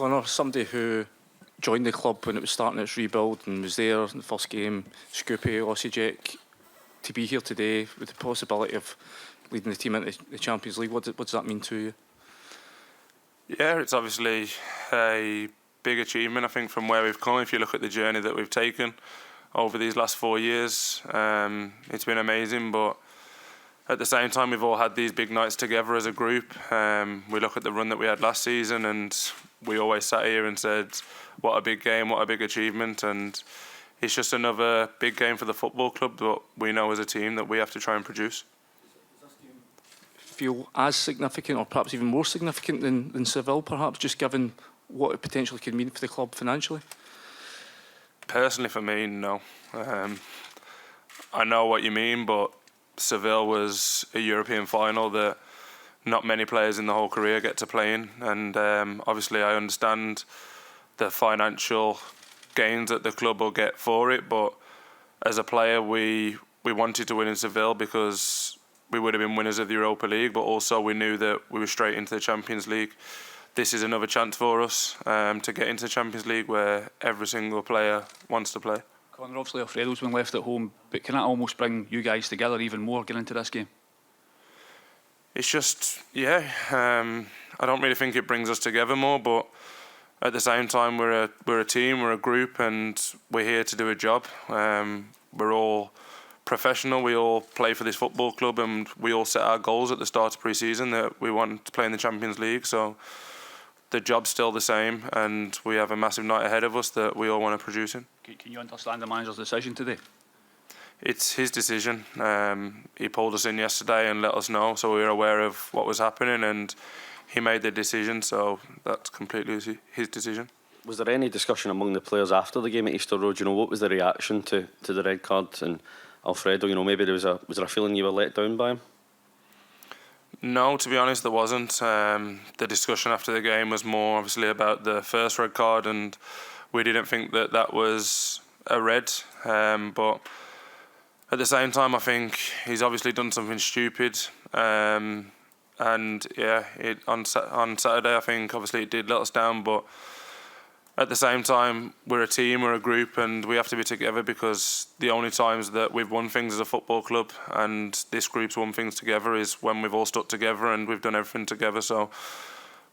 Connor, somebody who joined the club when it was starting its rebuild and was there in the first game, Scoopy, Osijek, to be here today with the possibility of leading the team into the Champions League, what does that mean to you? Yeah, it's obviously a big achievement, I think, from where we've come. If you look at the journey that we've taken over these last 4 years, it's been amazing, but at the same time we've all had these big nights together as a group. We look at the run that we had last season and we always sat here and said, what a big game, what a big achievement, and it's just another big game for the football club that we know as a team that we have to try and produce. Does this game feel as significant or perhaps even more significant than Seville, perhaps, just given what it potentially could mean for the club financially? Personally, for me, no. I know what you mean, but Seville was a European final that not many players in the whole career get to play in, and obviously I understand the financial gains that the club will get for it, but as a player we wanted to win in Seville because we would have been winners of the Europa League, but also we knew that we were straight into the Champions League. This is another chance for us to get into the Champions League where every single player wants to play. Connor, obviously Alfredo's been left at home, but can that almost bring you guys together even more getting into this game? It's just, yeah, I don't really think it brings us together more, but at the same time we're a team, we're a group, and we're here to do a job. We're all professional, we all play for this football club, and we all set our goals at the start of pre-season that we want to play in the Champions League, so the job's still the same and we have a massive night ahead of us that we all want to produce in. Can you understand the manager's decision today? It's his decision. He pulled us in yesterday and let us know, so we were aware of what was happening, and he made the decision, so that's completely his decision. Was there any discussion among the players after the game at Easter Road? You know, what was the reaction to the red card and Alfredo? You know, maybe was there a feeling you were let down by him? No, to be honest, there wasn't. The discussion after the game was more obviously about the first red card, and we didn't think that was a red, but at the same time, I think he's obviously done something stupid, and yeah, on Saturday, I think obviously it did let us down, but at the same time, we're a team, we're a group, and we have to be together because the only times that we've won things as a football club and this group's won things together is when we've all stuck together and we've done everything together. So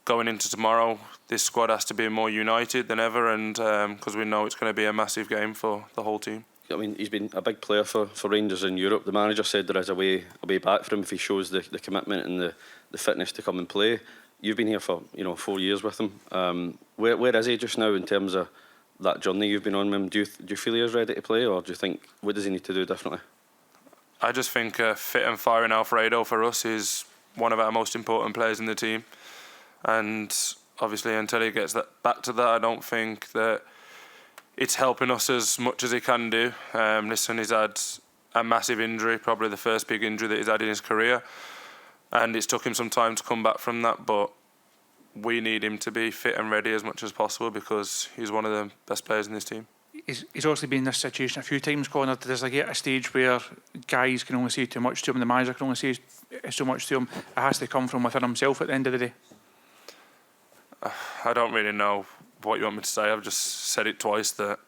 going into tomorrow, this squad has to be more united than ever, and because we know it's going to be a massive game for the whole team. I mean, he's been a big player for Rangers in Europe. The manager said there is a way back for him if he shows the commitment and the fitness to come and play. You've been here for 4 years with him. Where is he just now in terms of that journey you've been on with him? Do you feel he is ready to play, or do you think what does he need to do differently? I just think a fit and firing Alfredo for us is one of our most important players in the team, and obviously until he gets back to that, I don't think that it's helping us as much as he can do. Listen, he's had a massive injury, probably the first big injury that he's had in his career, and it's took him some time to come back from that, but we need him to be fit and ready as much as possible because he's one of the best players in this team. He's obviously been in this situation a few times, Connor. Does there get a stage where guys can only say too much to him and the manager can only say so much to him? It has to come from within himself at the end of the day. I don't really know what you want me to say. I've just said it twice that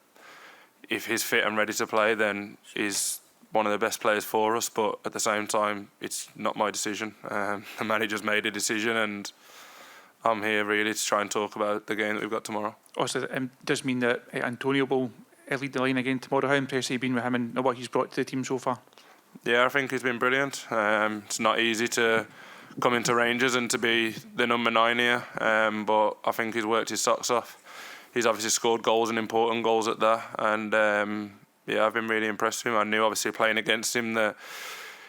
if he's fit and ready to play, then he's one of the best players for us, but at the same time it's not my decision. The manager's made a decision and I'm here really to try and talk about the game that we've got tomorrow. Also, it does mean that Antonio will lead the line again tomorrow. How impressed have you been with him and what he's brought to the team so far? Yeah, I think he's been brilliant. It's not easy to come into Rangers and to be the number 9 here, but I think he's worked his socks off. He's obviously scored goals and important goals at that, and yeah, I've been really impressed with him. I knew obviously playing against him that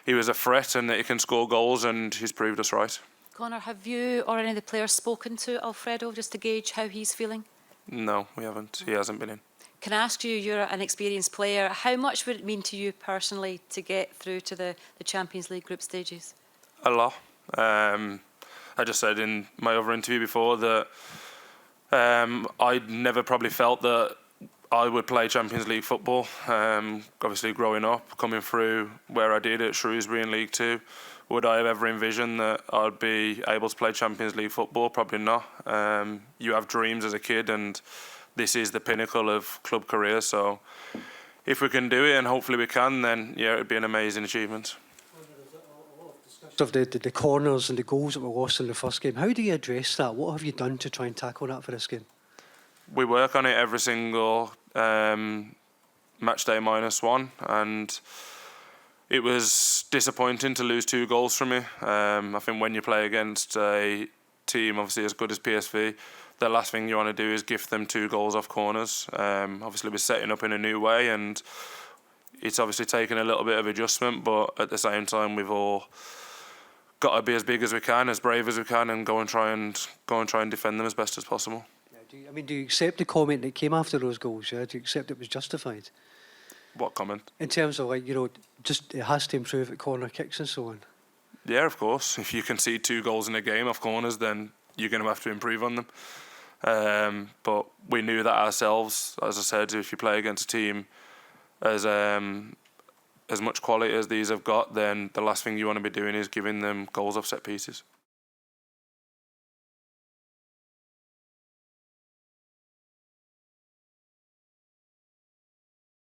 he was a threat and that he can score goals, and he's proved us right. Connor, have you or any of the players spoken to Alfredo just to gauge how he's feeling? No, we haven't. He hasn't been in. Can I ask you, you're an experienced player, how much would it mean to you personally to get through to the Champions League group stages? A lot. I just said in my other interview before that I'd never probably felt that I would play Champions League football. Obviously growing up, coming through where I did at Shrewsbury in League 2, would I have ever envisioned that I'd be able to play Champions League football? Probably not. You have dreams as a kid, and this is the pinnacle of club career. So if we can do it, and hopefully we can, then yeah, it'd be an amazing achievement. Of the corners and the goals that were lost in the first game, how do you address that? What have you done to try and tackle that for this game? We work on it every single match day -1, and it was disappointing to lose 2 goals from me. I think when you play against a team obviously as good as PSV, the last thing you want to do is give them 2 goals off corners. Obviously we're setting up in a new way, and it's obviously taken a little bit of adjustment, but at the same time we've all got to be as big as we can, as brave as we can, and go and try and defend them as best as possible. Yeah, do you accept the comment that came after those goals? Yeah, do you accept it was justified? What comment? In terms of just it has to improve at corner kicks and so on. Yeah, of course. If you concede 2 goals in a game off corners, then you're going to have to improve on them. But we knew that ourselves. As I said, if you play against a team as much quality as these have got, then the last thing you want to be doing is giving them goals off set pieces.